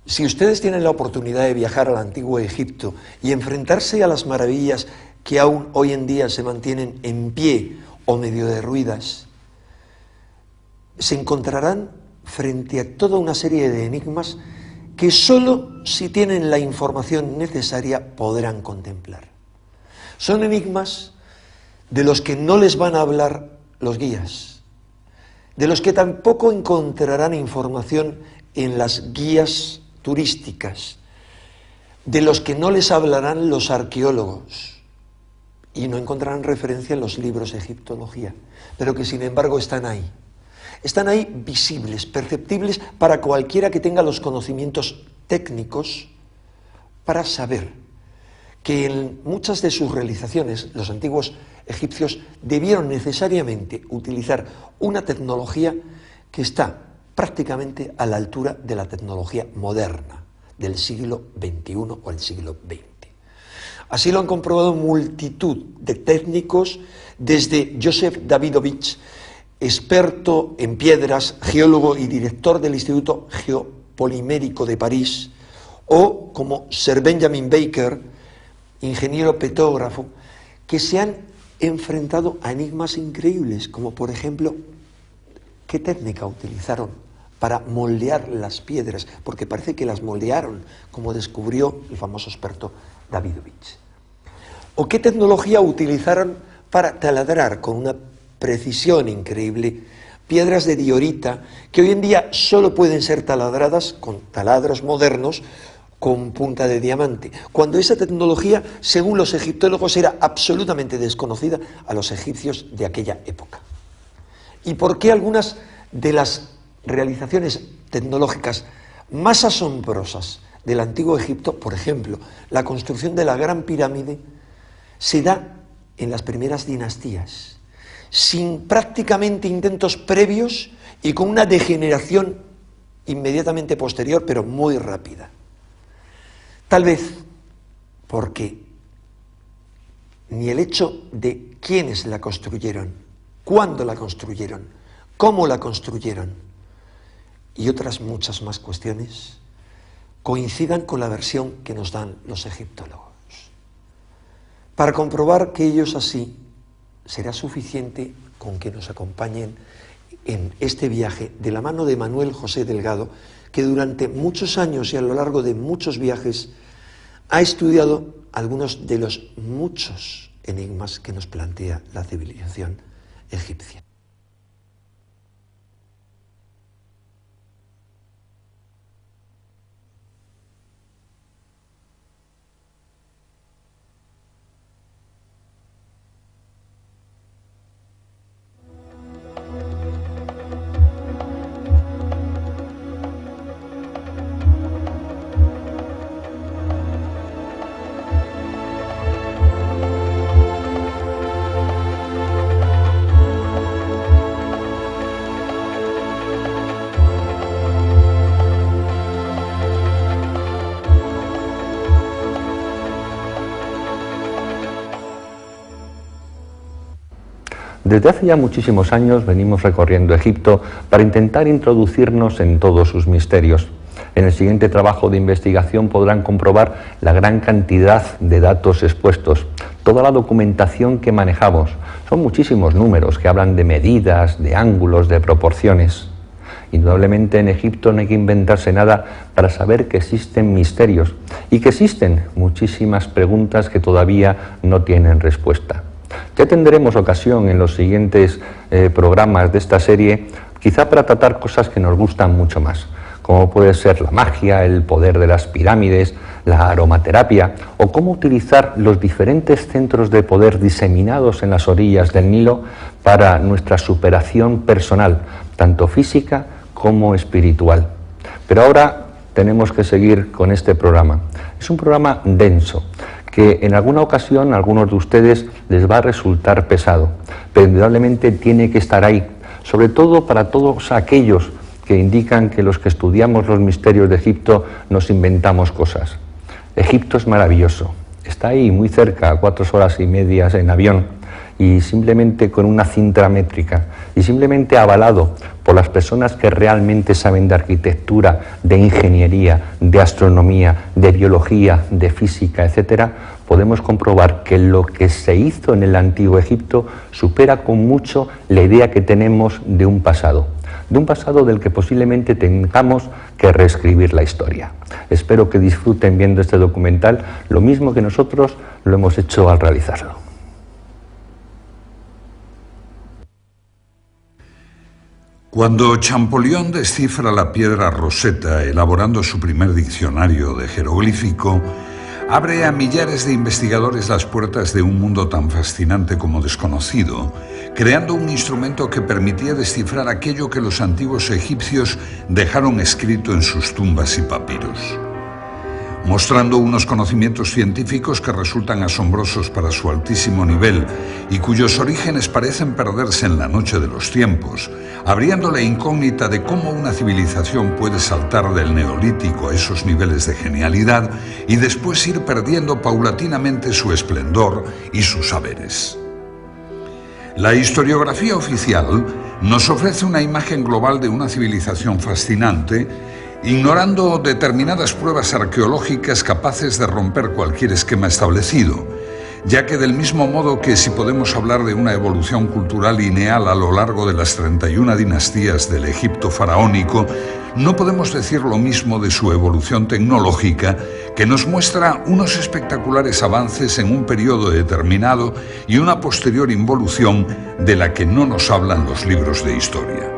Si ustedes tienen la oportunidad de viajar al antiguo Egipto y enfrentarse a las maravillas que aún hoy en día se mantienen en pie o medio derruidas, se encontrarán frente a toda una serie de enigmas que solo si tienen la información necesaria podrán contemplar. Son enigmas de los que no les van a hablar los guías, de los que tampoco encontrarán información en las guías turísticas, de los que no les hablarán los arqueólogos y no encontrarán referencia en los libros de egiptología, pero que sin embargo están ahí. Están ahí visibles, perceptibles para cualquiera que tenga los conocimientos técnicos para saber que en muchas de sus realizaciones los antiguos egipcios debieron necesariamente utilizar una tecnología que está prácticamente a la altura de la tecnología moderna del siglo XXI o el siglo XX. Así lo han comprobado multitud de técnicos, desde Joseph Davidovich, experto en piedras, geólogo y director del Instituto Geopolimérico de París, o como Sir Benjamin Baker, ingeniero petógrafo, que se han enfrentado a enigmas increíbles, como por ejemplo, ¿qué técnica utilizaron para moldear las piedras? Porque parece que las moldearon, como descubrió el famoso experto Davidovich. ¿O qué tecnología utilizaron para taladrar con una precisión increíble piedras de diorita que hoy en día solo pueden ser taladradas con taladros modernos con punta de diamante, cuando esa tecnología, según los egiptólogos, era absolutamente desconocida a los egipcios de aquella época? ¿Y por qué algunas de las realizaciones tecnológicas más asombrosas del antiguo Egipto, por ejemplo, la construcción de la Gran Pirámide, se da en las primeras dinastías, sin prácticamente intentos previos y con una degeneración inmediatamente posterior, pero muy rápida? Tal vez porque ni el hecho de quiénes la construyeron, cuándo la construyeron, cómo la construyeron y otras muchas más cuestiones coincidan con la versión que nos dan los egiptólogos. Para comprobar que ellos así, será suficiente con que nos acompañen en este viaje de la mano de Manuel José Delgado, que durante muchos años y a lo largo de muchos viajes ha estudiado algunos de los muchos enigmas que nos plantea la civilización egipcia. Desde hace ya muchísimos años venimos recorriendo Egipto para intentar introducirnos en todos sus misterios. En el siguiente trabajo de investigación podrán comprobar la gran cantidad de datos expuestos, toda la documentación que manejamos. Son muchísimos números que hablan de medidas, de ángulos, de proporciones. Indudablemente en Egipto no hay que inventarse nada para saber que existen misterios y que existen muchísimas preguntas que todavía no tienen respuesta. Ya tendremos ocasión en los siguientes programas de esta serie, quizá para tratar cosas que nos gustan mucho más, como puede ser la magia, el poder de las pirámides, la aromaterapia, o cómo utilizar los diferentes centros de poder diseminados en las orillas del Nilo para nuestra superación personal, tanto física como espiritual. Pero ahora tenemos que seguir con este programa. Es un programa denso, que en alguna ocasión a algunos de ustedes les va a resultar pesado, pero indudablemente tiene que estar ahí, sobre todo para todos aquellos que indican que los que estudiamos los misterios de Egipto nos inventamos cosas. Egipto es maravilloso, está ahí muy cerca, a 4 horas y media en avión, y simplemente con una cinta métrica y simplemente avalado por las personas que realmente saben de arquitectura, de ingeniería, de astronomía, de biología, de física, etcétera, podemos comprobar que lo que se hizo en el Antiguo Egipto supera con mucho la idea que tenemos de un pasado del que posiblemente tengamos que reescribir la historia. Espero que disfruten viendo este documental lo mismo que nosotros lo hemos hecho al realizarlo. Cuando Champollion descifra la piedra Rosetta, elaborando su primer diccionario de jeroglífico, abre a millares de investigadores las puertas de un mundo tan fascinante como desconocido, creando un instrumento que permitía descifrar aquello que los antiguos egipcios dejaron escrito en sus tumbas y papiros, mostrando unos conocimientos científicos que resultan asombrosos para su altísimo nivel y cuyos orígenes parecen perderse en la noche de los tiempos, abriendo la incógnita de cómo una civilización puede saltar del neolítico a esos niveles de genialidad y después ir perdiendo paulatinamente su esplendor y sus saberes. La historiografía oficial nos ofrece una imagen global de una civilización fascinante, ignorando determinadas pruebas arqueológicas capaces de romper cualquier esquema establecido, ya que del mismo modo que si podemos hablar de una evolución cultural lineal a lo largo de las 31 dinastías del Egipto faraónico, no podemos decir lo mismo de su evolución tecnológica, que nos muestra unos espectaculares avances en un periodo determinado y una posterior involución de la que no nos hablan los libros de historia.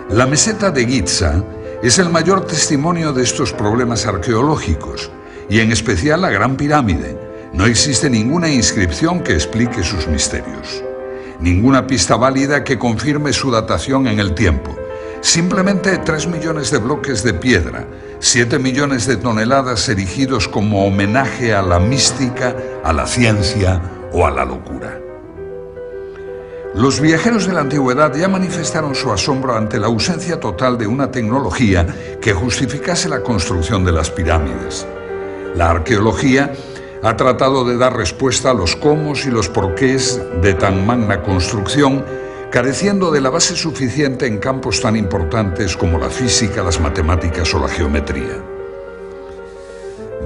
La meseta de Giza es el mayor testimonio de estos problemas arqueológicos, y en especial la Gran Pirámide. No existe ninguna inscripción que explique sus misterios, ninguna pista válida que confirme su datación en el tiempo. Simplemente 3 millones de bloques de piedra, 7 millones de toneladas erigidos como homenaje a la mística, a la ciencia o a la locura. Los viajeros de la antigüedad ya manifestaron su asombro ante la ausencia total de una tecnología que justificase la construcción de las pirámides. La arqueología ha tratado de dar respuesta a los cómo y los porqués de tan magna construcción, careciendo de la base suficiente en campos tan importantes como la física, las matemáticas o la geometría.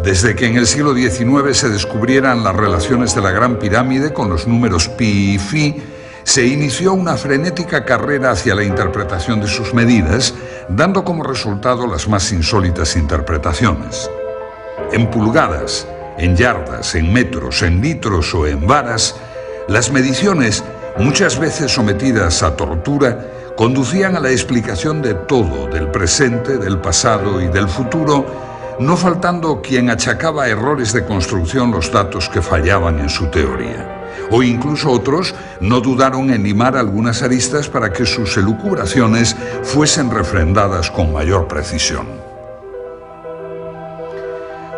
Desde que en el siglo XIX se descubrieran las relaciones de la Gran Pirámide con los números pi y phi, se inició una frenética carrera hacia la interpretación de sus medidas, dando como resultado las más insólitas interpretaciones. En pulgadas, en yardas, en metros, en litros o en varas, las mediciones, muchas veces sometidas a tortura, conducían a la explicación de todo, del presente, del pasado y del futuro, no faltando quien achacaba a errores de construcción los datos que fallaban en su teoría. O incluso otros no dudaron en limar algunas aristas para que sus elucubraciones fuesen refrendadas con mayor precisión.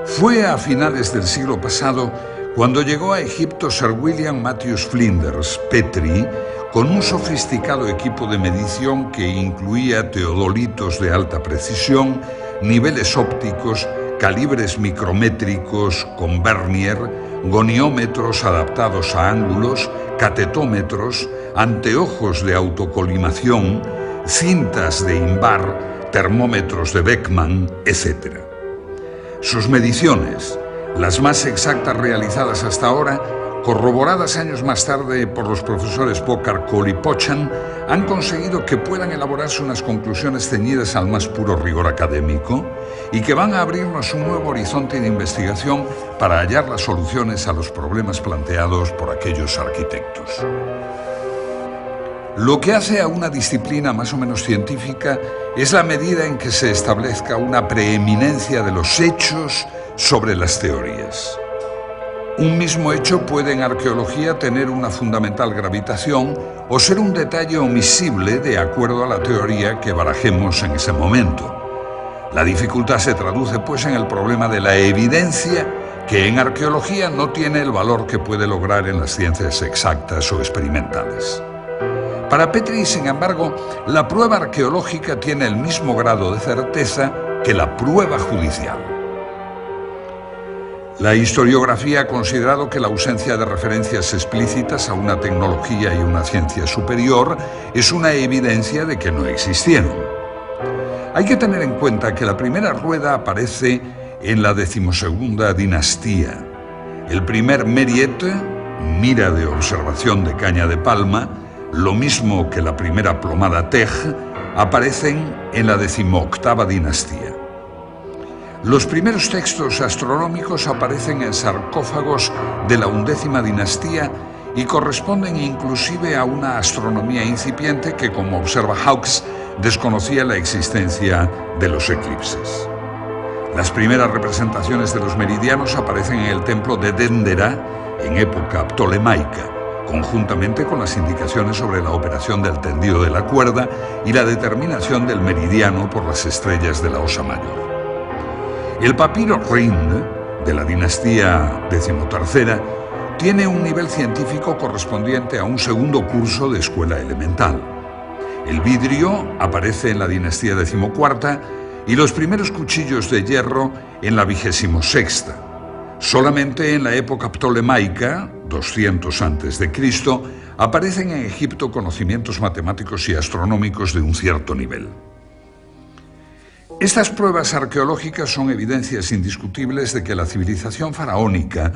Fue a finales del siglo pasado cuando llegó a Egipto Sir William Matthews Flinders, Petrie, con un sofisticado equipo de medición que incluía teodolitos de alta precisión, niveles ópticos, calibres micrométricos con vernier, goniómetros adaptados a ángulos, catetómetros, anteojos de autocolimación, cintas de Invar, termómetros de Beckman, etc. Sus mediciones, las más exactas realizadas hasta ahora, corroboradas años más tarde por los profesores Pocar, Cole y Pochan, han conseguido que puedan elaborarse unas conclusiones ceñidas al más puro rigor académico y que van a abrirnos un nuevo horizonte de investigación para hallar las soluciones a los problemas planteados por aquellos arquitectos. Lo que hace a una disciplina más o menos científica es la medida en que se establezca una preeminencia de los hechos sobre las teorías. Un mismo hecho puede en arqueología tener una fundamental gravitación o ser un detalle omisible de acuerdo a la teoría que barajemos en ese momento. La dificultad se traduce pues en el problema de la evidencia, que en arqueología no tiene el valor que puede lograr en las ciencias exactas o experimentales. Para Petrie, sin embargo, la prueba arqueológica tiene el mismo grado de certeza que la prueba judicial. La historiografía ha considerado que la ausencia de referencias explícitas a una tecnología y una ciencia superior es una evidencia de que no existieron. Hay que tener en cuenta que la primera rueda aparece en la 12ª dinastía. El primer Meriet, mira de observación de caña de palma, lo mismo que la primera plomada Tej, aparecen en la 18ª dinastía. Los primeros textos astronómicos aparecen en sarcófagos de la 11ª dinastía y corresponden inclusive a una astronomía incipiente que, como observa Hawkes, desconocía la existencia de los eclipses. Las primeras representaciones de los meridianos aparecen en el templo de Dendera en época ptolemaica, conjuntamente con las indicaciones sobre la operación del tendido de la cuerda y la determinación del meridiano por las estrellas de la Osa Mayor. El papiro Rind, de la dinastía XIII, tiene un nivel científico correspondiente a un segundo curso de escuela elemental. El vidrio aparece en la dinastía XIV y los primeros cuchillos de hierro en la 26ª. Solamente en la época ptolemaica, 200 a.C., aparecen en Egipto conocimientos matemáticos y astronómicos de un cierto nivel. Estas pruebas arqueológicas son evidencias indiscutibles de que la civilización faraónica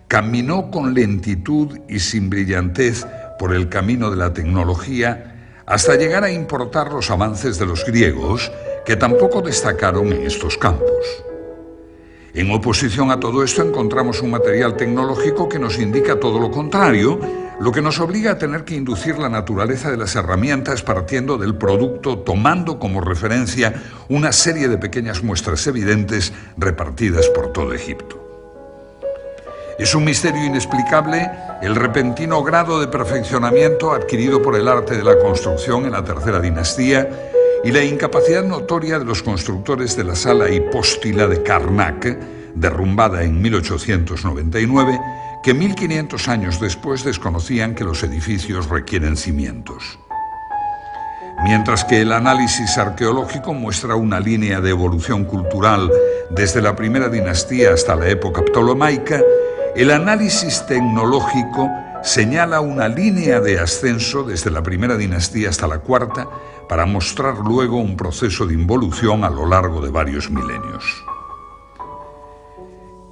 caminó con lentitud y sin brillantez por el camino de la tecnología hasta llegar a importar los avances de los griegos, que tampoco destacaron en estos campos. En oposición a todo esto encontramos un material tecnológico que nos indica todo lo contrario, lo que nos obliga a tener que inducir la naturaleza de las herramientas partiendo del producto, tomando como referencia una serie de pequeñas muestras evidentes repartidas por todo Egipto. Es un misterio inexplicable el repentino grado de perfeccionamiento adquirido por el arte de la construcción en la tercera dinastía y la incapacidad notoria de los constructores de la sala hipóstila de Karnak, derrumbada en 1899, que 1500 años después desconocían que los edificios requieren cimientos. Mientras que el análisis arqueológico muestra una línea de evolución cultural desde la primera dinastía hasta la época ptolemaica, el análisis tecnológico señala una línea de ascenso desde la primera dinastía hasta la cuarta para mostrar luego un proceso de involución a lo largo de varios milenios.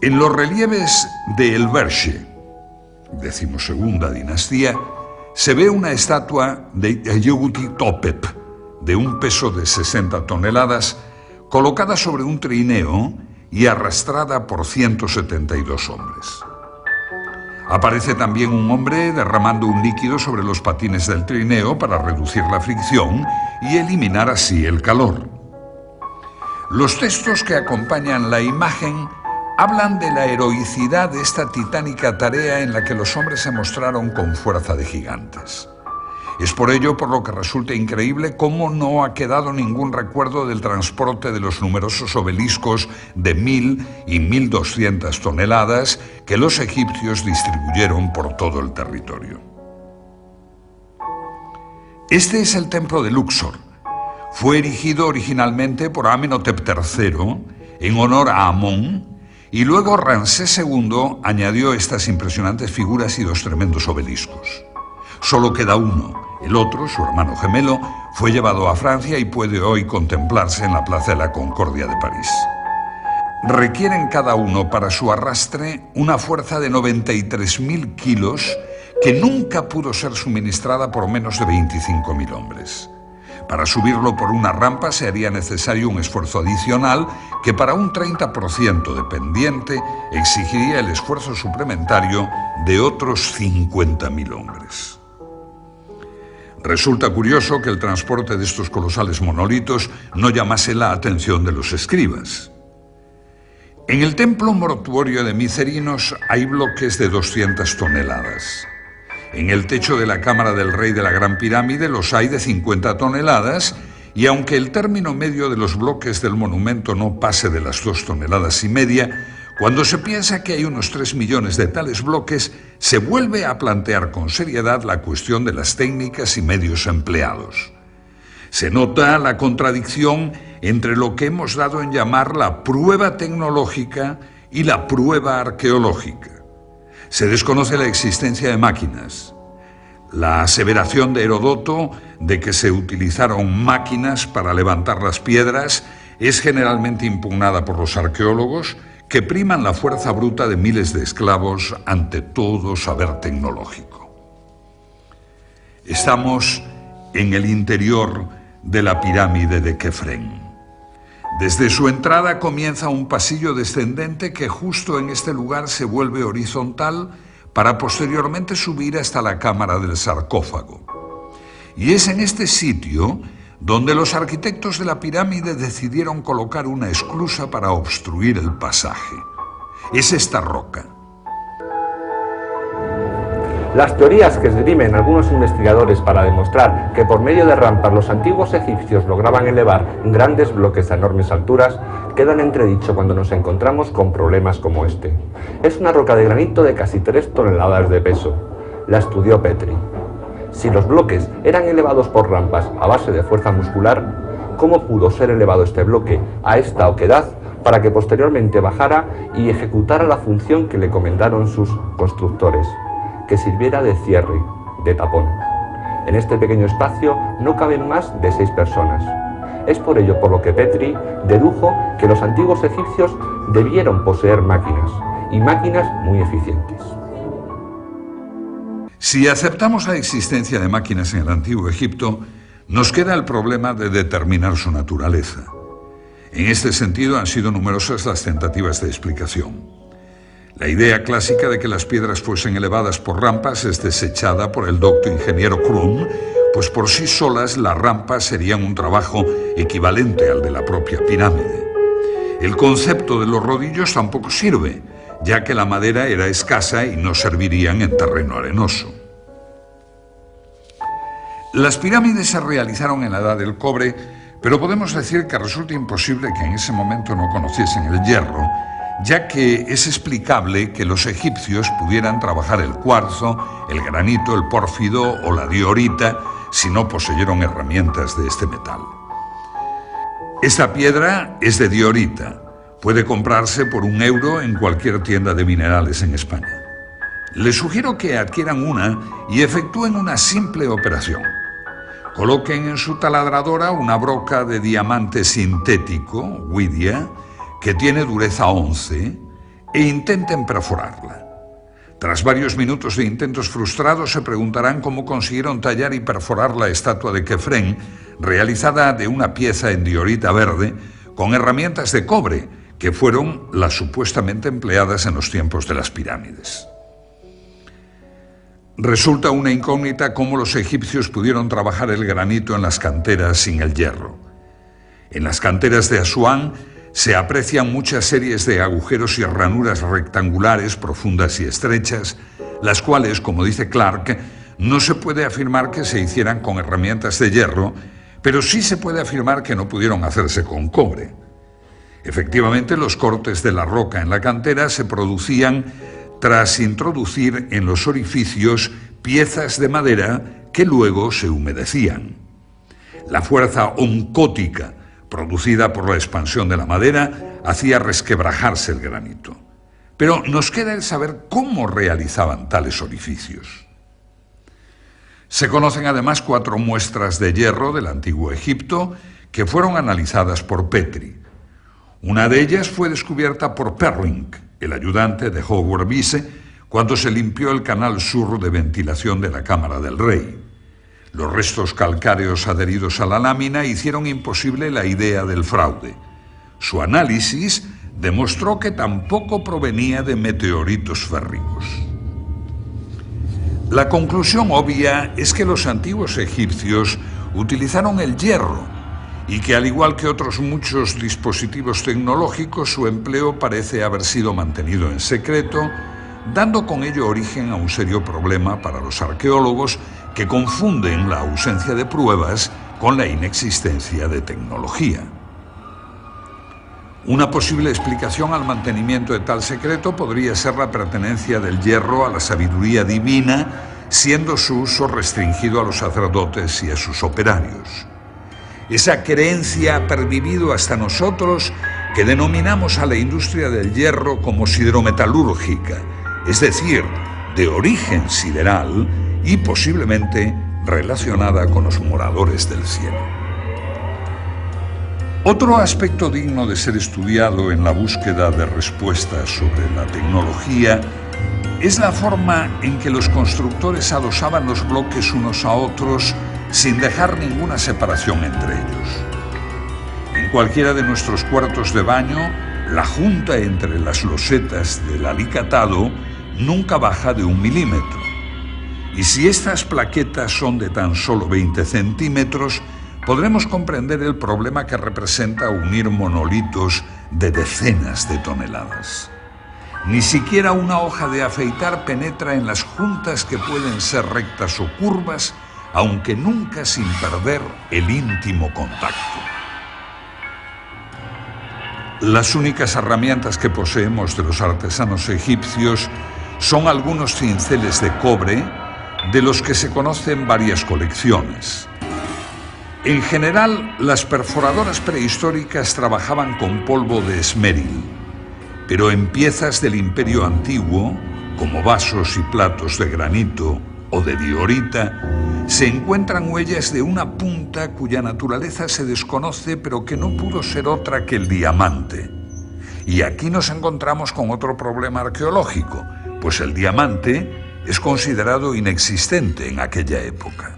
En los relieves de El Berche, 12ª dinastía, se ve una estatua de Yehuti Topep, de un peso de 60 toneladas, colocada sobre un trineo y arrastrada por 172 hombres. Aparece también un hombre derramando un líquido sobre los patines del trineo para reducir la fricción y eliminar así el calor. Los textos que acompañan la imagen hablan de la heroicidad de esta titánica tarea en la que los hombres se mostraron con fuerza de gigantes. Es por ello por lo que resulta increíble cómo no ha quedado ningún recuerdo del transporte de los numerosos obeliscos de 1000 y 1200 toneladas que los egipcios distribuyeron por todo el territorio. Este es el templo de Luxor. Fue erigido originalmente por Amenhotep III en honor a Amón, y luego Ramsés II añadió estas impresionantes figuras y dos tremendos obeliscos. Solo queda uno. El otro, su hermano gemelo, fue llevado a Francia y puede hoy contemplarse en la Plaza de la Concordia de París. Requieren cada uno para su arrastre una fuerza de 93.000 kilos que nunca pudo ser suministrada por menos de 25.000 hombres. Para subirlo por una rampa se haría necesario un esfuerzo adicional que para un 30% de pendiente exigiría el esfuerzo suplementario de otros 50.000 hombres. Resulta curioso que el transporte de estos colosales monolitos no llamase la atención de los escribas. En el templo mortuorio de Micerinos hay bloques de 200 toneladas. En el techo de la cámara del rey de la Gran Pirámide los hay de 50 toneladas y aunque el término medio de los bloques del monumento no pase de las 2,5 toneladas, cuando se piensa que hay unos 3 millones de tales bloques, se vuelve a plantear con seriedad la cuestión de las técnicas y medios empleados. Se nota la contradicción entre lo que hemos dado en llamar la prueba tecnológica y la prueba arqueológica. Se desconoce la existencia de máquinas. La aseveración de Heródoto de que se utilizaron máquinas para levantar las piedras es generalmente impugnada por los arqueólogos, que priman la fuerza bruta de miles de esclavos ante todo saber tecnológico. Estamos en el interior de la pirámide de Kefren. Desde su entrada comienza un pasillo descendente que justo en este lugar se vuelve horizontal para posteriormente subir hasta la cámara del sarcófago. Y es en este sitio donde los arquitectos de la pirámide decidieron colocar una esclusa para obstruir el pasaje. Es esta roca. Las teorías que esgrimen algunos investigadores para demostrar que por medio de rampas los antiguos egipcios lograban elevar grandes bloques a enormes alturas quedan en entredicho cuando nos encontramos con problemas como este. Es una roca de granito de casi 3 toneladas de peso. La estudió Petri. Si los bloques eran elevados por rampas a base de fuerza muscular, ¿cómo pudo ser elevado este bloque a esta oquedad para que posteriormente bajara y ejecutara la función que le encomendaron sus constructores, que sirviera de cierre, de tapón? En este pequeño espacio no caben más de 6 personas. Es por ello por lo que Petri dedujo que los antiguos egipcios debieron poseer máquinas, y máquinas muy eficientes. Si aceptamos la existencia de máquinas en el Antiguo Egipto, nos queda el problema de determinar su naturaleza. En este sentido han sido numerosas las tentativas de explicación. La idea clásica de que las piedras fuesen elevadas por rampas es desechada por el docto ingeniero Krum, pues por sí solas las rampas serían un trabajo equivalente al de la propia pirámide. El concepto de los rodillos tampoco sirve, ya que la madera era escasa y no servirían en terreno arenoso. Las pirámides se realizaron en la Edad del Cobre, pero podemos decir que resulta imposible que en ese momento no conociesen el hierro, ya que es explicable que los egipcios pudieran trabajar el cuarzo, el granito, el pórfido o la diorita si no poseyeron herramientas de este metal. Esta piedra es de diorita. Puede comprarse por €1 en cualquier tienda de minerales en España. Les sugiero que adquieran una y efectúen una simple operación. Coloquen en su taladradora una broca de diamante sintético, Widia, que tiene dureza 11, e intenten perforarla. Tras varios minutos de intentos frustrados, se preguntarán cómo consiguieron tallar y perforar la estatua de Kefren, realizada de una pieza en diorita verde, con herramientas de cobre, que fueron las supuestamente empleadas en los tiempos de las pirámides. Resulta una incógnita cómo los egipcios pudieron trabajar el granito en las canteras sin el hierro. En las canteras de Asuán se aprecian muchas series de agujeros y ranuras rectangulares, profundas y estrechas, las cuales, como dice Clark, no se puede afirmar que se hicieran con herramientas de hierro, pero sí se puede afirmar que no pudieron hacerse con cobre. Efectivamente, los cortes de la roca en la cantera se producían tras introducir en los orificios piezas de madera que luego se humedecían. La fuerza oncótica producida por la expansión de la madera hacía resquebrajarse el granito. Pero nos queda el saber cómo realizaban tales orificios. Se conocen además 4 muestras de hierro del Antiguo Egipto que fueron analizadas por Petri. Una de ellas fue descubierta por Perling, el ayudante de Howard Bisse, cuando se limpió el canal sur de ventilación de la Cámara del Rey. Los restos calcáreos adheridos a la lámina hicieron imposible la idea del fraude. Su análisis demostró que tampoco provenía de meteoritos férricos. La conclusión obvia es que los antiguos egipcios utilizaron el hierro y que, al igual que otros muchos dispositivos tecnológicos, su empleo parece haber sido mantenido en secreto, dando con ello origen a un serio problema para los arqueólogos que confunden la ausencia de pruebas con la inexistencia de tecnología. Una posible explicación al mantenimiento de tal secreto podría ser la pertenencia del hierro a la sabiduría divina, siendo su uso restringido a los sacerdotes y a sus operarios. Esa creencia ha pervivido hasta nosotros que denominamos a la industria del hierro como siderometalúrgica, es decir, de origen sideral y posiblemente relacionada con los moradores del cielo. Otro aspecto digno de ser estudiado en la búsqueda de respuestas sobre la tecnología es la forma en que los constructores adosaban los bloques unos a otros sin dejar ninguna separación entre ellos. En cualquiera de nuestros cuartos de baño, la junta entre las losetas del alicatado nunca baja de 1 milímetro. Y si estas plaquetas son de tan solo 20 centímetros, podremos comprender el problema que representa unir monolitos de decenas de toneladas. Ni siquiera una hoja de afeitar penetra en las juntas que pueden ser rectas o curvas, aunque nunca sin perder el íntimo contacto. Las únicas herramientas que poseemos de los artesanos egipcios son algunos cinceles de cobre, de los que se conocen varias colecciones. En general, las perforadoras prehistóricas trabajaban con polvo de esmeril, pero en piezas del Imperio Antiguo, como vasos y platos de granito o de diorita, se encuentran huellas de una punta cuya naturaleza se desconoce, pero que no pudo ser otra que el diamante. Y aquí nos encontramos con otro problema arqueológico, pues el diamante es considerado inexistente en aquella época.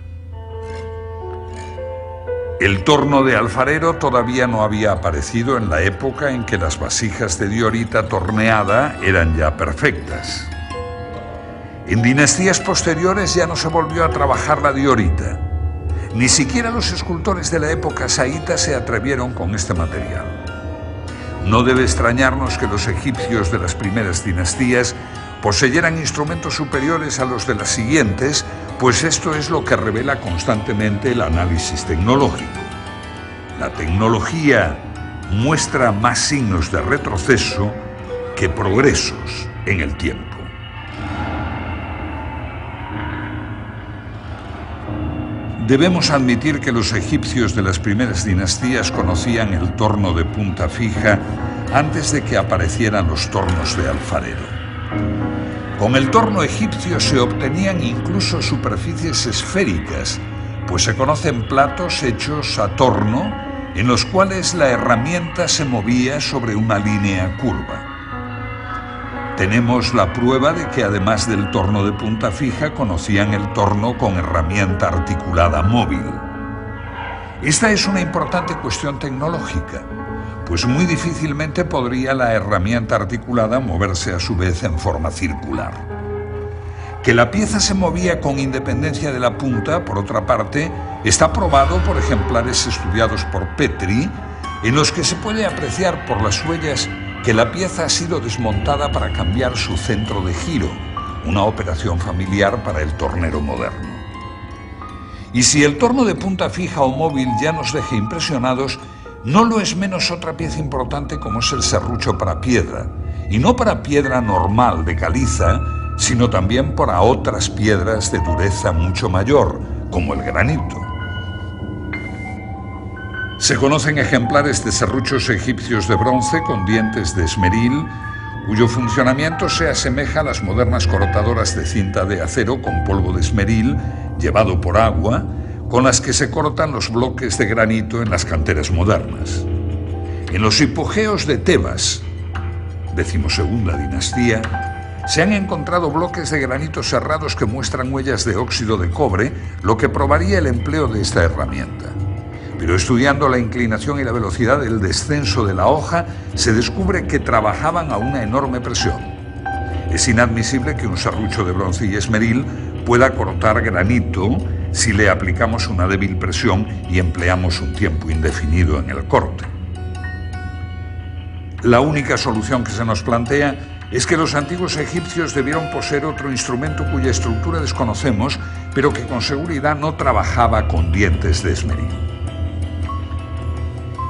El torno de alfarero todavía no había aparecido en la época en que las vasijas de diorita torneada eran ya perfectas. En dinastías posteriores ya no se volvió a trabajar la diorita. Ni siquiera los escultores de la época saíta se atrevieron con este material. No debe extrañarnos que los egipcios de las primeras dinastías poseyeran instrumentos superiores a los de las siguientes, pues esto es lo que revela constantemente el análisis tecnológico. La tecnología muestra más signos de retroceso que progresos en el tiempo. Debemos admitir que los egipcios de las primeras dinastías conocían el torno de punta fija antes de que aparecieran los tornos de alfarero. Con el torno egipcio se obtenían incluso superficies esféricas, pues se conocen platos hechos a torno en los cuales la herramienta se movía sobre una línea curva. Tenemos la prueba de que además del torno de punta fija conocían el torno con herramienta articulada móvil. Esta es una importante cuestión tecnológica, pues muy difícilmente podría la herramienta articulada moverse a su vez en forma circular. Que la pieza se movía con independencia de la punta, por otra parte, está probado por ejemplares estudiados por Petri, en los que se puede apreciar por las huellas que la pieza ha sido desmontada para cambiar su centro de giro, una operación familiar para el tornero moderno. Y si el torno de punta fija o móvil ya nos deja impresionados, no lo es menos otra pieza importante como es el serrucho para piedra, y no para piedra normal de caliza, sino también para otras piedras de dureza mucho mayor, como el granito. Se conocen ejemplares de serruchos egipcios de bronce con dientes de esmeril, cuyo funcionamiento se asemeja a las modernas cortadoras de cinta de acero con polvo de esmeril llevado por agua, con las que se cortan los bloques de granito en las canteras modernas. En los hipogeos de Tebas, 12ª dinastía, se han encontrado bloques de granito serrados que muestran huellas de óxido de cobre, lo que probaría el empleo de esta herramienta. Pero estudiando la inclinación y la velocidad del descenso de la hoja, se descubre que trabajaban a una enorme presión. Es inadmisible que un serrucho de bronce y esmeril pueda cortar granito si le aplicamos una débil presión y empleamos un tiempo indefinido en el corte. La única solución que se nos plantea es que los antiguos egipcios debieron poseer otro instrumento cuya estructura desconocemos, pero que con seguridad no trabajaba con dientes de esmeril.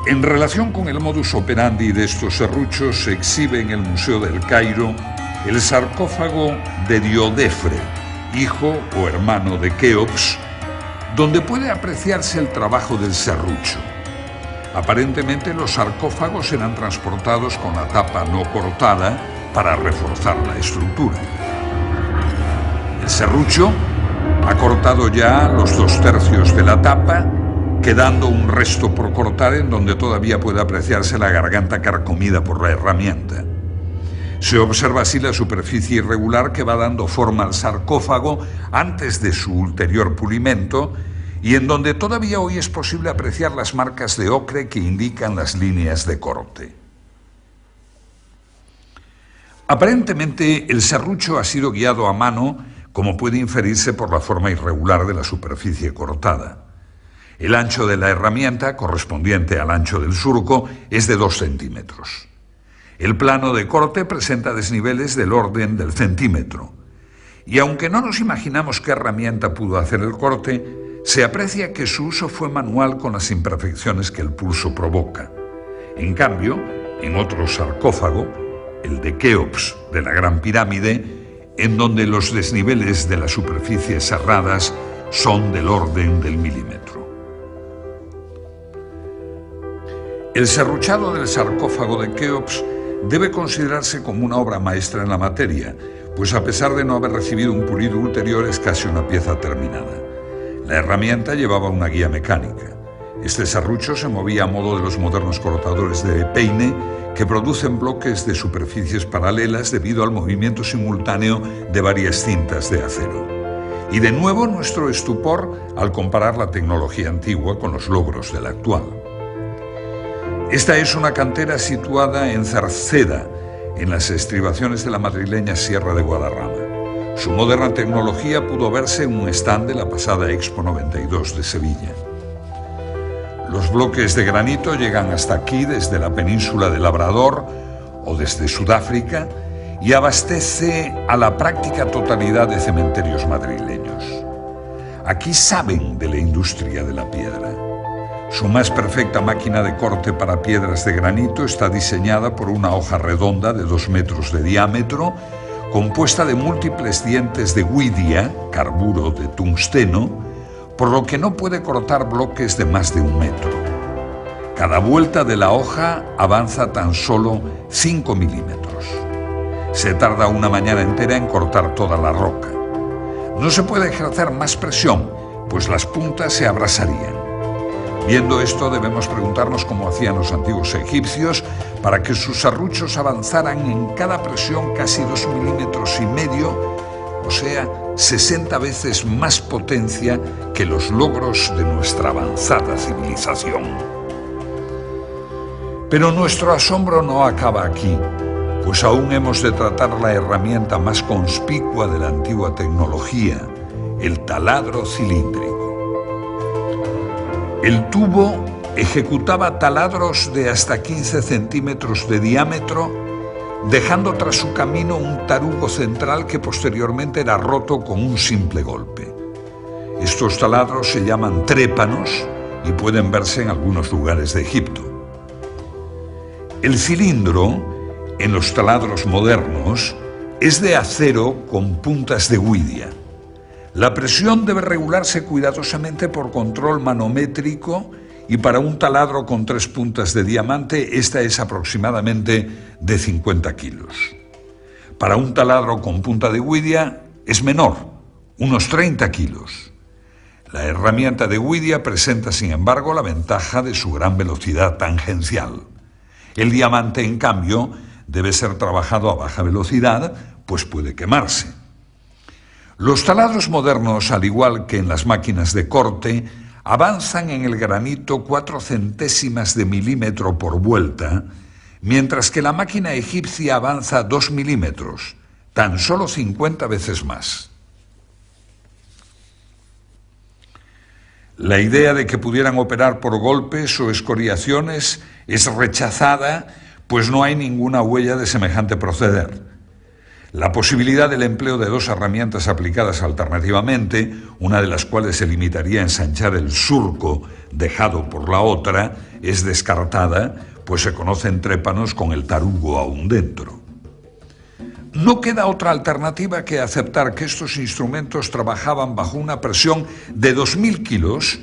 En relación con el modus operandi de estos serruchos, se exhibe en el Museo del Cairo el sarcófago de Diodefre, hijo o hermano de Keops, donde puede apreciarse el trabajo del serrucho. Aparentemente los sarcófagos eran transportados con la tapa no cortada para reforzar la estructura. El serrucho ha cortado ya los 2/3 de la tapa, quedando un resto por cortar en donde todavía puede apreciarse la garganta carcomida por la herramienta. Se observa así la superficie irregular que va dando forma al sarcófago antes de su ulterior pulimento y en donde todavía hoy es posible apreciar las marcas de ocre que indican las líneas de corte. Aparentemente el serrucho ha sido guiado a mano, como puede inferirse por la forma irregular de la superficie cortada. El ancho de la herramienta, correspondiente al ancho del surco, es de 2 centímetros. El plano de corte presenta desniveles del orden del centímetro. Y aunque no nos imaginamos qué herramienta pudo hacer el corte, se aprecia que su uso fue manual con las imperfecciones que el pulso provoca. En cambio, en otro sarcófago, el de Keops de la Gran Pirámide, en donde los desniveles de las superficies serradas son del orden del milímetro. El serruchado del sarcófago de Keops debe considerarse como una obra maestra en la materia, pues a pesar de no haber recibido un pulido ulterior es casi una pieza terminada. La herramienta llevaba una guía mecánica. Este serrucho se movía a modo de los modernos cortadores de peine que producen bloques de superficies paralelas debido al movimiento simultáneo de varias cintas de acero. Y de nuevo nuestro estupor al comparar la tecnología antigua con los logros de la actual. Esta es una cantera situada en Cerceda, en las estribaciones de la madrileña Sierra de Guadarrama. Su moderna tecnología pudo verse en un stand de la pasada Expo 92 de Sevilla. Los bloques de granito llegan hasta aquí desde la península de Labrador o desde Sudáfrica y abastece a la práctica totalidad de cementerios madrileños. Aquí saben de la industria de la piedra. Su más perfecta máquina de corte para piedras de granito está diseñada por una hoja redonda de 2 metros de diámetro, compuesta de múltiples dientes de huidia, carburo de tungsteno, por lo que no puede cortar bloques de más de 1 metro. Cada vuelta de la hoja avanza tan solo 5 milímetros. Se tarda una mañana entera en cortar toda la roca. No se puede ejercer más presión, pues las puntas se abrasarían. Viendo esto, debemos preguntarnos cómo hacían los antiguos egipcios para que sus serruchos avanzaran en cada presión casi 2,5 milímetros, o sea, 60 veces más potencia que los logros de nuestra avanzada civilización. Pero nuestro asombro no acaba aquí, pues aún hemos de tratar la herramienta más conspicua de la antigua tecnología, el taladro cilíndrico. El tubo ejecutaba taladros de hasta 15 centímetros de diámetro, dejando tras su camino un tarugo central que posteriormente era roto con un simple golpe. Estos taladros se llaman trépanos y pueden verse en algunos lugares de Egipto. El cilindro, en los taladros modernos, es de acero con puntas de huidia. La presión debe regularse cuidadosamente por control manométrico y para un taladro con 3 puntas de diamante, esta es aproximadamente de 50 kilos. Para un taladro con punta de huidia es menor, unos 30 kilos. La herramienta de huidia presenta, sin embargo, la ventaja de su gran velocidad tangencial. El diamante, en cambio, debe ser trabajado a baja velocidad, pues puede quemarse. Los taladros modernos, al igual que en las máquinas de corte, avanzan en el granito 4 centésimas de milímetro por vuelta, mientras que la máquina egipcia avanza 2 milímetros, tan solo 50 veces más. La idea de que pudieran operar por golpes o escoriaciones es rechazada, pues no hay ninguna huella de semejante proceder. La posibilidad del empleo de 2 herramientas aplicadas alternativamente, una de las cuales se limitaría a ensanchar el surco dejado por la otra, es descartada, pues se conocen trépanos con el tarugo aún dentro. No queda otra alternativa que aceptar que estos instrumentos trabajaban bajo una presión de 2.000 kilos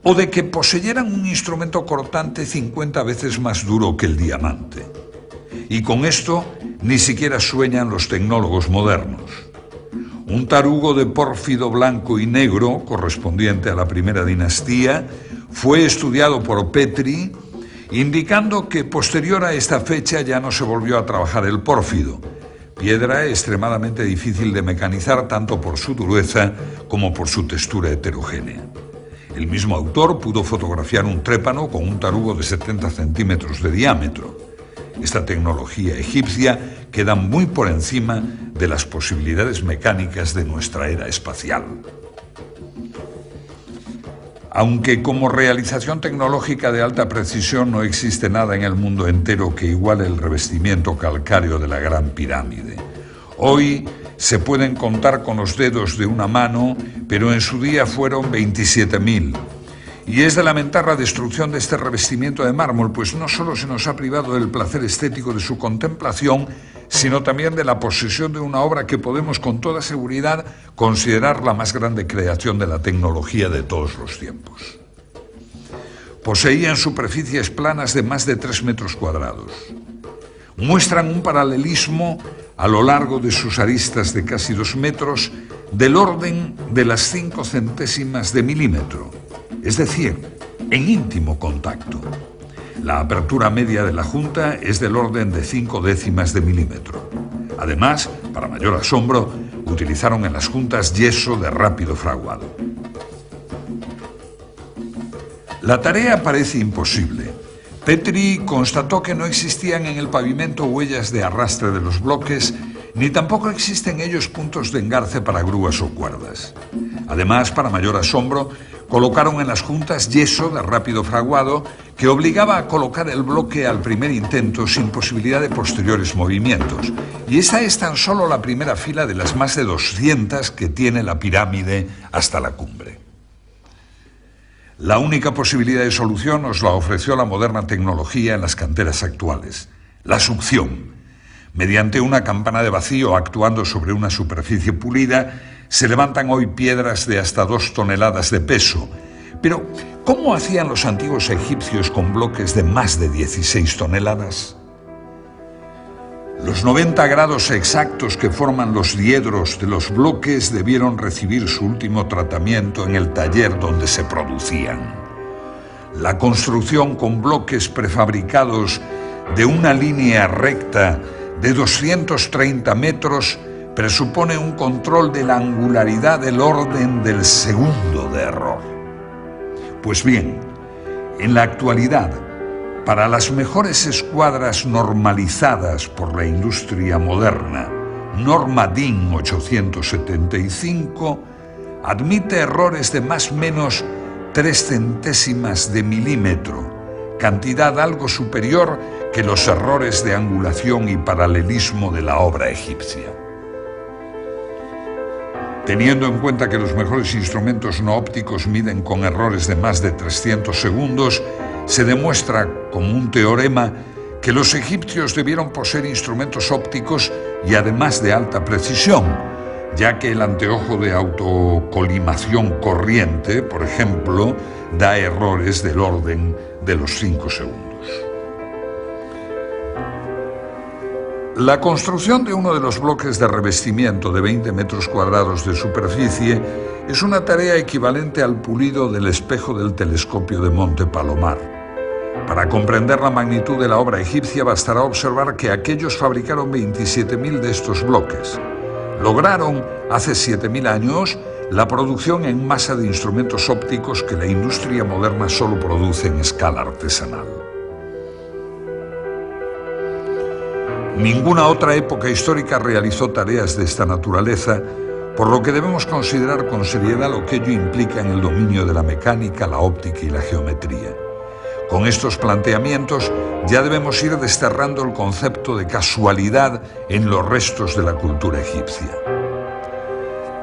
o de que poseyeran un instrumento cortante 50 veces más duro que el diamante. Y con esto ni siquiera sueñan los tecnólogos modernos. Un tarugo de pórfido blanco y negro, correspondiente a la primera dinastía, fue estudiado por Petri, indicando que posterior a esta fecha ya no se volvió a trabajar el pórfido, piedra extremadamente difícil de mecanizar tanto por su dureza como por su textura heterogénea. El mismo autor pudo fotografiar un trépano con un tarugo de 70 centímetros de diámetro. Esta tecnología egipcia queda muy por encima de las posibilidades mecánicas de nuestra era espacial. Aunque como realización tecnológica de alta precisión no existe nada en el mundo entero que iguale el revestimiento calcáreo de la Gran Pirámide. Hoy se pueden contar con los dedos de una mano, pero en su día fueron 27.000. Y es de lamentar la destrucción de este revestimiento de mármol, pues no solo se nos ha privado del placer estético de su contemplación, sino también de la posesión de una obra que podemos con toda seguridad considerar la más grande creación de la tecnología de todos los tiempos. Poseían superficies planas de más de 3 metros cuadrados. Muestran un paralelismo a lo largo de sus aristas de casi 2 metros del orden de las 5 centésimas de milímetro, es decir, en íntimo contacto. La apertura media de la junta es del orden de 5 décimas de milímetro. Además, para mayor asombro, utilizaron en las juntas yeso de rápido fraguado. La tarea parece imposible. Petri constató que no existían en el pavimento huellas de arrastre de los bloques, ni tampoco existen en ellos puntos de engarce para grúas o cuerdas. Además, para mayor asombro, colocaron en las juntas yeso de rápido fraguado que obligaba a colocar el bloque al primer intento sin posibilidad de posteriores movimientos. Y esta es tan solo la primera fila de las más de 200 que tiene la pirámide hasta la cumbre. La única posibilidad de solución nos la ofreció la moderna tecnología en las canteras actuales: la succión. Mediante una campana de vacío actuando sobre una superficie pulida, se levantan hoy piedras de hasta 2 toneladas de peso. Pero, ¿cómo hacían los antiguos egipcios con bloques de más de 16 toneladas? Los 90 grados exactos que forman los diedros de los bloques debieron recibir su último tratamiento en el taller donde se producían. La construcción con bloques prefabricados de una línea recta de 230 metros presupone un control de la angularidad del orden del segundo de error. Pues bien, en la actualidad, para las mejores escuadras normalizadas por la industria moderna, norma DIN 875 admite errores de más o menos 3 centésimas de milímetro, cantidad algo superior que los errores de angulación y paralelismo de la obra egipcia. Teniendo en cuenta que los mejores instrumentos no ópticos miden con errores de más de 300 segundos, se demuestra como un teorema que los egipcios debieron poseer instrumentos ópticos y además de alta precisión, ya que el anteojo de autocolimación corriente, por ejemplo, da errores del orden de los 5 segundos. La construcción de uno de los bloques de revestimiento de 20 metros cuadrados de superficie es una tarea equivalente al pulido del espejo del telescopio de Monte Palomar. Para comprender la magnitud de la obra egipcia bastará observar que aquellos fabricaron 27.000 de estos bloques. Lograron, hace 7.000 años, la producción en masa de instrumentos ópticos que la industria moderna solo produce en escala artesanal. Ninguna otra época histórica realizó tareas de esta naturaleza, por lo que debemos considerar con seriedad lo que ello implica en el dominio de la mecánica, la óptica y la geometría. Con estos planteamientos ya debemos ir desterrando el concepto de casualidad en los restos de la cultura egipcia.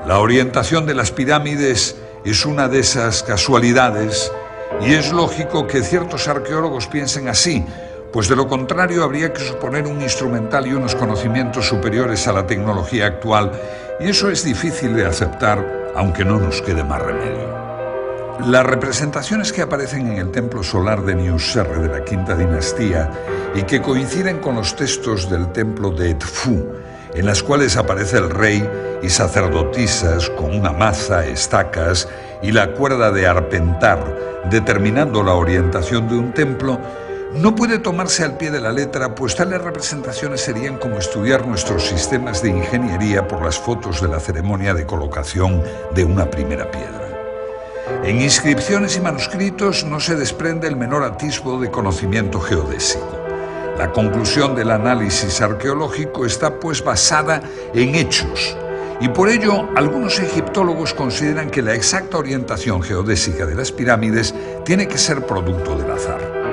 La orientación de las pirámides es una de esas casualidades y es lógico que ciertos arqueólogos piensen así, pues de lo contrario habría que suponer un instrumental y unos conocimientos superiores a la tecnología actual, y eso es difícil de aceptar, aunque no nos quede más remedio. Las representaciones que aparecen en el templo solar de Niuserre de la Quinta Dinastía y que coinciden con los textos del templo de Edfu, en las cuales aparece el rey y sacerdotisas con una maza, estacas y la cuerda de arpentar, determinando la orientación de un templo, no puede tomarse al pie de la letra, pues tales representaciones serían como estudiar nuestros sistemas de ingeniería por las fotos de la ceremonia de colocación de una primera piedra. En inscripciones y manuscritos no se desprende el menor atisbo de conocimiento geodésico. La conclusión del análisis arqueológico está pues basada en hechos, y por ello algunos egiptólogos consideran que la exacta orientación geodésica de las pirámides tiene que ser producto del azar.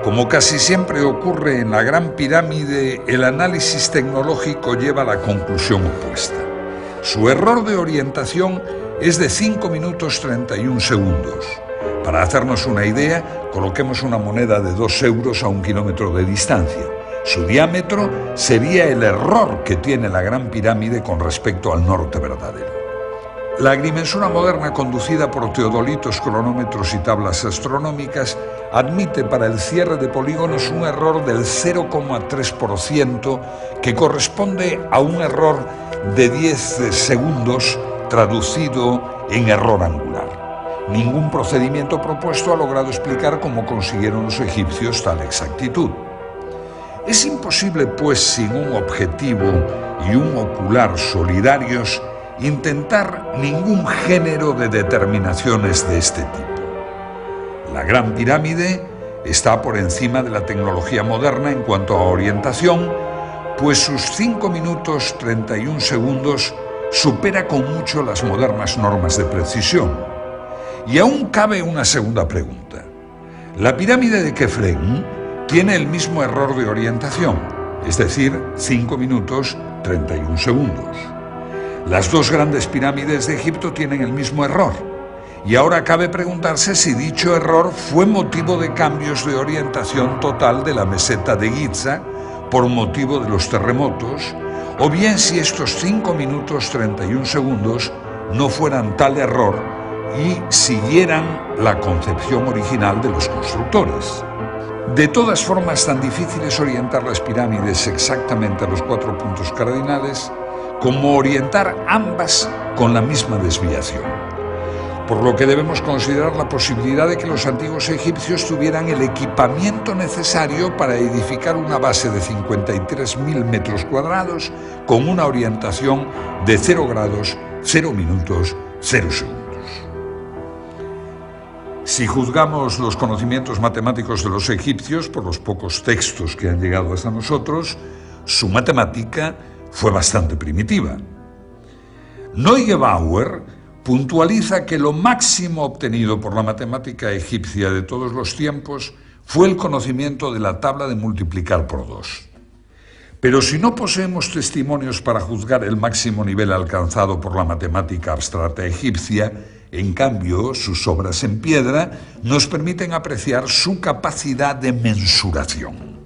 Como casi siempre ocurre en la Gran Pirámide, el análisis tecnológico lleva a la conclusión opuesta. Su error de orientación es de 5 minutos 31 segundos. Para hacernos una idea, coloquemos una moneda de 2 euros a 1 kilómetro de distancia. Su diámetro sería el error que tiene la Gran Pirámide con respecto al norte verdadero. La agrimensura moderna, conducida por teodolitos, cronómetros y tablas astronómicas, admite para el cierre de polígonos un error del 0,3%, que corresponde a un error de 10 segundos traducido en error angular. Ningún procedimiento propuesto ha logrado explicar cómo consiguieron los egipcios tal exactitud. Es imposible, pues, sin un objetivo y un ocular solidarios, intentar ningún género de determinaciones de este tipo. La Gran Pirámide está por encima de la tecnología moderna en cuanto a orientación, pues sus 5 minutos 31 segundos supera con mucho las modernas normas de precisión. Y aún cabe una segunda pregunta. La pirámide de Kefren tiene el mismo error de orientación, es decir, 5 minutos 31 segundos. Las dos grandes pirámides de Egipto tienen el mismo error. Y ahora cabe preguntarse si dicho error fue motivo de cambios de orientación total de la meseta de Giza por motivo de los terremotos, o bien si estos 5 minutos 31 segundos no fueran tal error y siguieran la concepción original de los constructores. De todas formas, tan difícil es orientar las pirámides exactamente a los 4 puntos cardinales como orientar ambas con la misma desviación. Por lo que debemos considerar la posibilidad de que los antiguos egipcios tuvieran el equipamiento necesario para edificar una base de 53.000 metros cuadrados con una orientación de 0 grados, 0 minutos, 0 segundos. Si juzgamos los conocimientos matemáticos de los egipcios por los pocos textos que han llegado hasta nosotros, su matemática fue bastante primitiva. Neugebauer puntualiza que lo máximo obtenido por la matemática egipcia de todos los tiempos fue el conocimiento de la tabla de multiplicar por 2. Pero si no poseemos testimonios para juzgar el máximo nivel alcanzado por la matemática abstracta egipcia, en cambio, sus obras en piedra nos permiten apreciar su capacidad de mensuración.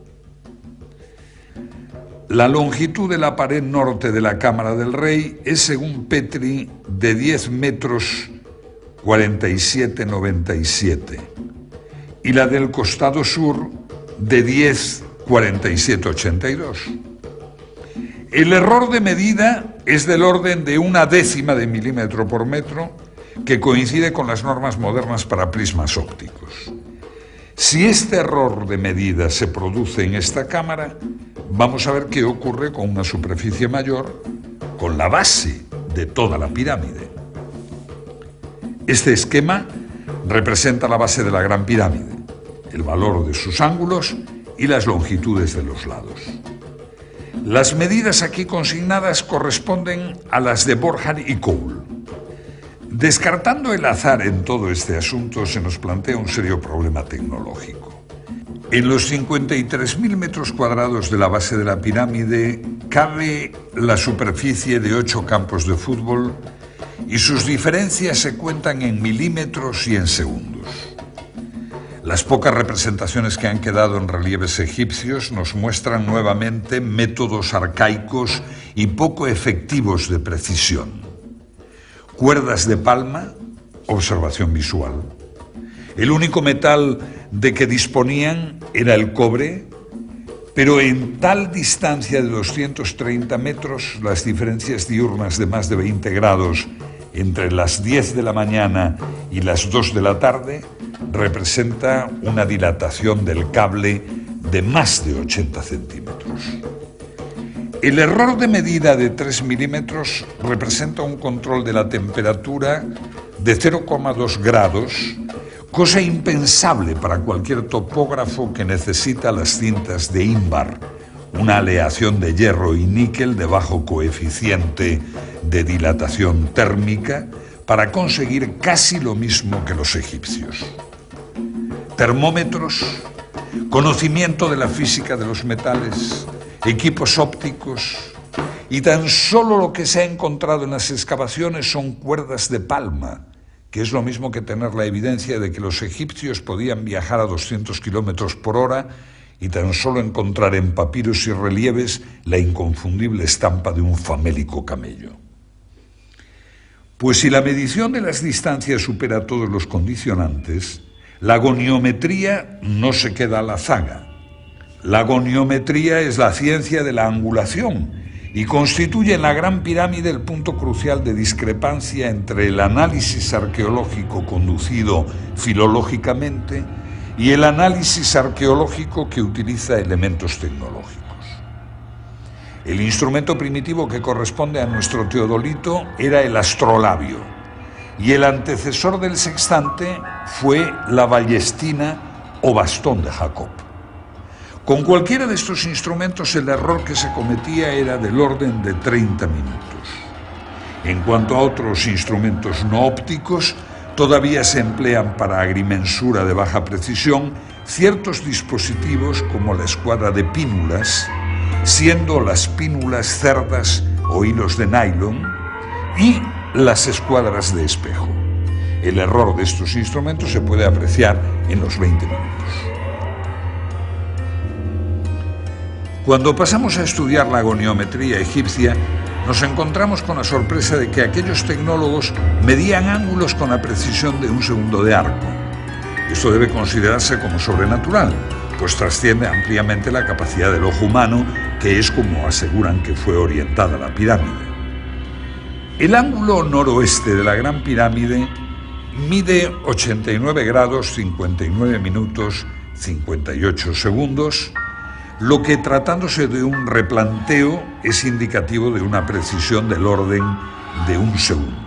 La longitud de la pared norte de la Cámara del Rey es, según Petri, de 10 metros 47,97 y la del costado sur de 10 47,82. El error de medida es del orden de 1/10 de milímetro por metro, que coincide con las normas modernas para prismas ópticos. Si este error de medida se produce en esta cámara, vamos a ver qué ocurre con una superficie mayor, con la base de toda la pirámide. Este esquema representa la base de la Gran Pirámide, el valor de sus ángulos y las longitudes de los lados. Las medidas aquí consignadas corresponden a las de Borjar y Cole. Descartando el azar en todo este asunto, se nos plantea un serio problema tecnológico. En los 53.000 metros cuadrados de la base de la pirámide cabe la superficie de 8 campos de fútbol y sus diferencias se cuentan en milímetros y en segundos. Las pocas representaciones que han quedado en relieves egipcios nos muestran nuevamente métodos arcaicos y poco efectivos de precisión. Cuerdas de palma, observación visual. El único metal de que disponían era el cobre, pero en tal distancia de 230 metros, las diferencias diurnas de más de 20 grados entre las 10 de la mañana y las 2 de la tarde representa una dilatación del cable de más de 80 centímetros. El error de medida de 3 milímetros representa un control de la temperatura de 0,2 grados, cosa impensable para cualquier topógrafo que necesita las cintas de Invar, una aleación de hierro y níquel de bajo coeficiente de dilatación térmica, para conseguir casi lo mismo que los egipcios. Termómetros, conocimiento de la física de los metales, equipos ópticos, y tan solo lo que se ha encontrado en las excavaciones son cuerdas de palma, que es lo mismo que tener la evidencia de que los egipcios podían viajar a 200 kilómetros por hora y tan solo encontrar en papiros y relieves la inconfundible estampa de un famélico camello. Pues si la medición de las distancias supera todos los condicionantes, la goniometría no se queda a la zaga. La goniometría es la ciencia de la angulación y constituye en la Gran Pirámide el punto crucial de discrepancia entre el análisis arqueológico conducido filológicamente y el análisis arqueológico que utiliza elementos tecnológicos. El instrumento primitivo que corresponde a nuestro teodolito era el astrolabio, y el antecesor del sextante fue la ballestina o bastón de Jacob. Con cualquiera de estos instrumentos el error que se cometía era del orden de 30 minutos. En cuanto a otros instrumentos no ópticos, todavía se emplean para agrimensura de baja precisión ciertos dispositivos como la escuadra de pínulas, siendo las pínulas cerdas o hilos de nylon, y las escuadras de espejo. El error de estos instrumentos se puede apreciar en los 20 minutos. Cuando pasamos a estudiar la goniometría egipcia, nos encontramos con la sorpresa de que aquellos tecnólogos medían ángulos con la precisión de un segundo de arco. Esto debe considerarse como sobrenatural, pues trasciende ampliamente la capacidad del ojo humano, que es como aseguran que fue orientada la pirámide. El ángulo noroeste de la Gran Pirámide mide 89 grados 59 minutos 58 segundos, lo que, tratándose de un replanteo, es indicativo de una precisión del orden de un segundo.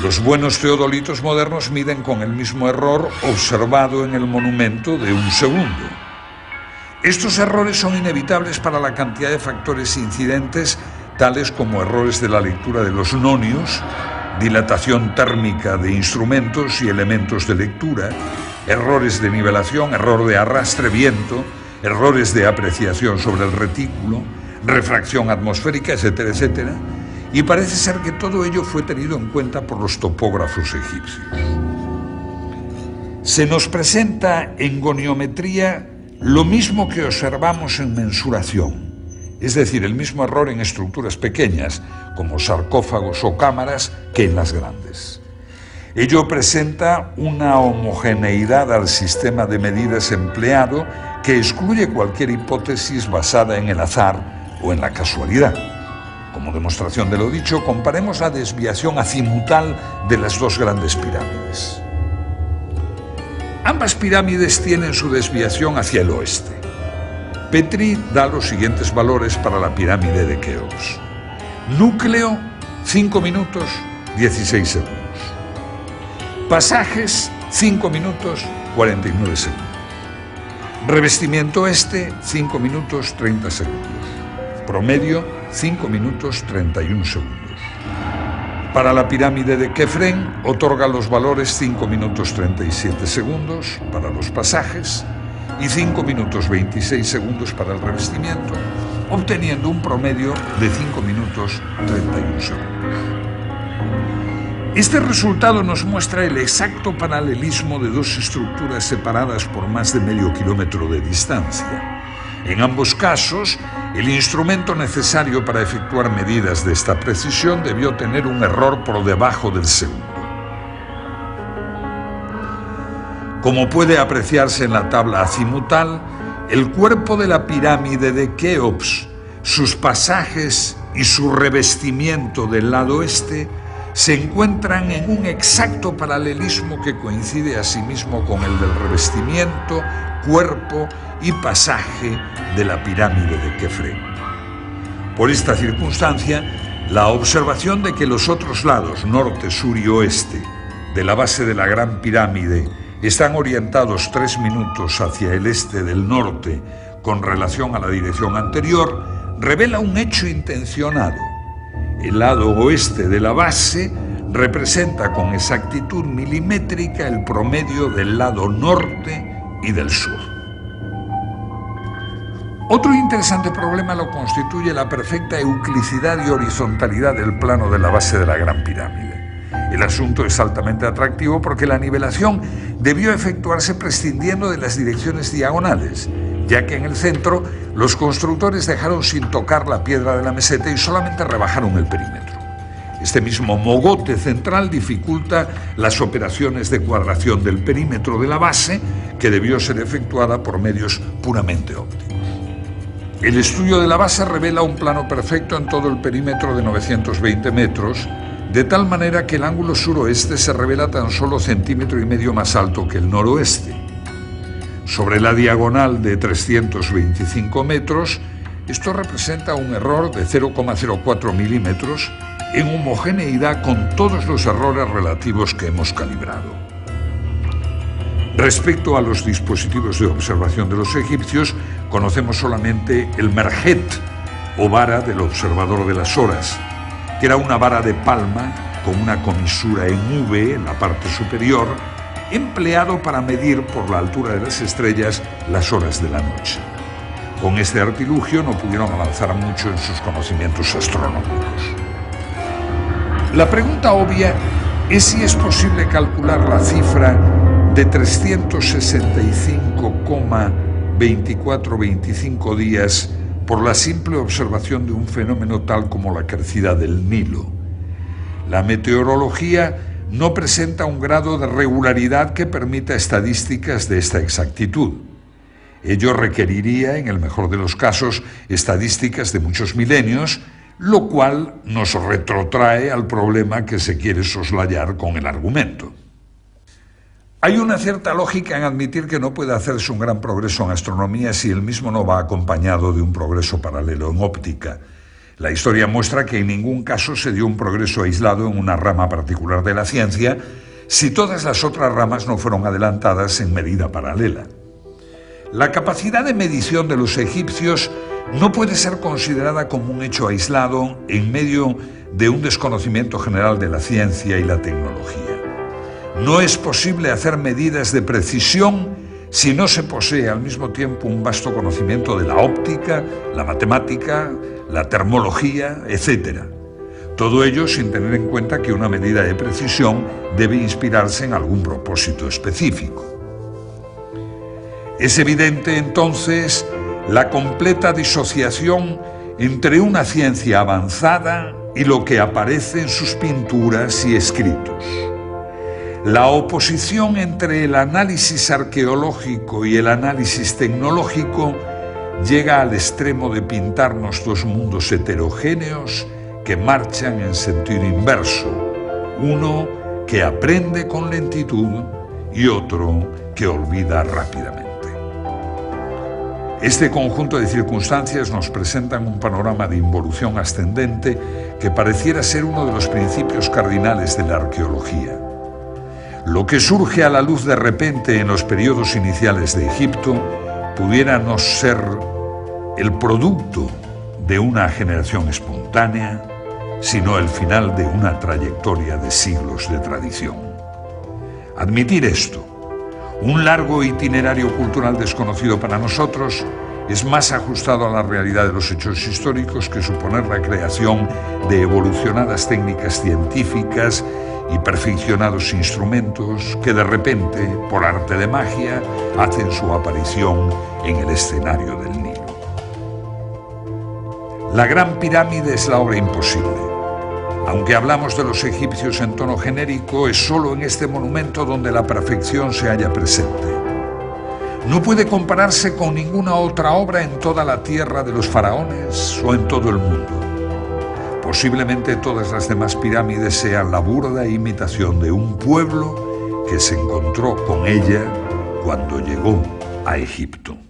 Los buenos teodolitos modernos miden con el mismo error observado en el monumento de un segundo. Estos errores son inevitables para la cantidad de factores incidentes, tales como errores de la lectura de los nonios, dilatación térmica de instrumentos y elementos de lectura, errores de nivelación, error de arrastre, viento, errores de apreciación sobre el retículo, refracción atmosférica, etcétera, etcétera, y parece ser que todo ello fue tenido en cuenta por los topógrafos egipcios. Se nos presenta en goniometría lo mismo que observamos en mensuración, es decir, el mismo error en estructuras pequeñas, como sarcófagos o cámaras, que en las grandes. Ello presenta una homogeneidad al sistema de medidas empleado que excluye cualquier hipótesis basada en el azar o en la casualidad. Como demostración de lo dicho, comparemos la desviación azimutal de las dos grandes pirámides. Ambas pirámides tienen su desviación hacia el oeste. Petrie da los siguientes valores para la pirámide de Keops. Núcleo, 5 minutos, 16 segundos. Pasajes, 5 minutos, 49 segundos. Revestimiento este, 5 minutos, 30 segundos. Promedio, 5 minutos, 31 segundos. Para la pirámide de Kefren, otorga los valores 5 minutos, 37 segundos para los pasajes y 5 minutos, 26 segundos para el revestimiento, obteniendo un promedio de 5 minutos, 31 segundos. Este resultado nos muestra el exacto paralelismo de dos estructuras separadas por más de medio kilómetro de distancia. En ambos casos, el instrumento necesario para efectuar medidas de esta precisión debió tener un error por debajo del segundo. Como puede apreciarse en la tabla azimutal, el cuerpo de la pirámide de Keops, sus pasajes y su revestimiento del lado este se encuentran en un exacto paralelismo que coincide asimismo con el del revestimiento, cuerpo y pasaje de la pirámide de Kefren. Por esta circunstancia, la observación de que los otros lados, norte, sur y oeste, de la base de la Gran Pirámide están orientados 3 minutos hacia el este del norte con relación a la dirección anterior, revela un hecho intencionado. El lado oeste de la base representa con exactitud milimétrica el promedio del lado norte y del sur. Otro interesante problema lo constituye la perfecta euclicidad y horizontalidad del plano de la base de la Gran Pirámide. El asunto es altamente atractivo porque la nivelación debió efectuarse prescindiendo de las direcciones diagonales, ya que en el centro los constructores dejaron sin tocar la piedra de la meseta y solamente rebajaron el perímetro. Este mismo mogote central dificulta las operaciones de cuadración del perímetro de la base, que debió ser efectuada por medios puramente ópticos. El estudio de la base revela un plano perfecto en todo el perímetro de 920 metros, de tal manera que el ángulo suroeste se revela tan solo 1,5 centímetros más alto que el noroeste. Sobre la diagonal de 325 metros, esto representa un error de 0,04 milímetros en homogeneidad con todos los errores relativos que hemos calibrado. Respecto a los dispositivos de observación de los egipcios, conocemos solamente el merjet, o vara del observador de las horas, que era una vara de palma con una comisura en V en la parte superior, empleado para medir por la altura de las estrellas las horas de la noche. Con este artilugio no pudieron avanzar mucho en sus conocimientos astronómicos. La pregunta obvia es si es posible calcular la cifra de 365,2425 días por la simple observación de un fenómeno tal como la crecida del Nilo. La meteorología no presenta un grado de regularidad que permita estadísticas de esta exactitud. Ello requeriría, en el mejor de los casos, estadísticas de muchos milenios, lo cual nos retrotrae al problema que se quiere soslayar con el argumento. Hay una cierta lógica en admitir que no puede hacerse un gran progreso en astronomía si el mismo no va acompañado de un progreso paralelo en óptica. La historia muestra que en ningún caso se dio un progreso aislado en una rama particular de la ciencia si todas las otras ramas no fueron adelantadas en medida paralela. La capacidad de medición de los egipcios no puede ser considerada como un hecho aislado en medio de un desconocimiento general de la ciencia y la tecnología. No es posible hacer medidas de precisión si no se posee al mismo tiempo un vasto conocimiento de la óptica, la matemática, la termología, etc. Todo ello sin tener en cuenta que una medida de precisión debe inspirarse en algún propósito específico. Es evidente entonces la completa disociación entre una ciencia avanzada y lo que aparece en sus pinturas y escritos. La oposición entre el análisis arqueológico y el análisis tecnológico llega al extremo de pintarnos dos mundos heterogéneos que marchan en sentido inverso, uno que aprende con lentitud y otro que olvida rápidamente. Este conjunto de circunstancias nos presentan un panorama de involución ascendente que pareciera ser uno de los principios cardinales de la arqueología. Lo que surge a la luz de repente en los periodos iniciales de Egipto pudiera no ser el producto de una generación espontánea, sino el final de una trayectoria de siglos de tradición. Admitir esto, un largo itinerario cultural desconocido para nosotros, es más ajustado a la realidad de los hechos históricos que suponer la creación de evolucionadas técnicas científicas y perfeccionados instrumentos que de repente, por arte de magia, hacen su aparición en el escenario del Nilo. La Gran Pirámide es la obra imposible. Aunque hablamos de los egipcios en tono genérico, es solo en este monumento donde la perfección se halla presente. No puede compararse con ninguna otra obra en toda la tierra de los faraones o en todo el mundo. Posiblemente todas las demás pirámides sean la burda imitación de un pueblo que se encontró con ella cuando llegó a Egipto.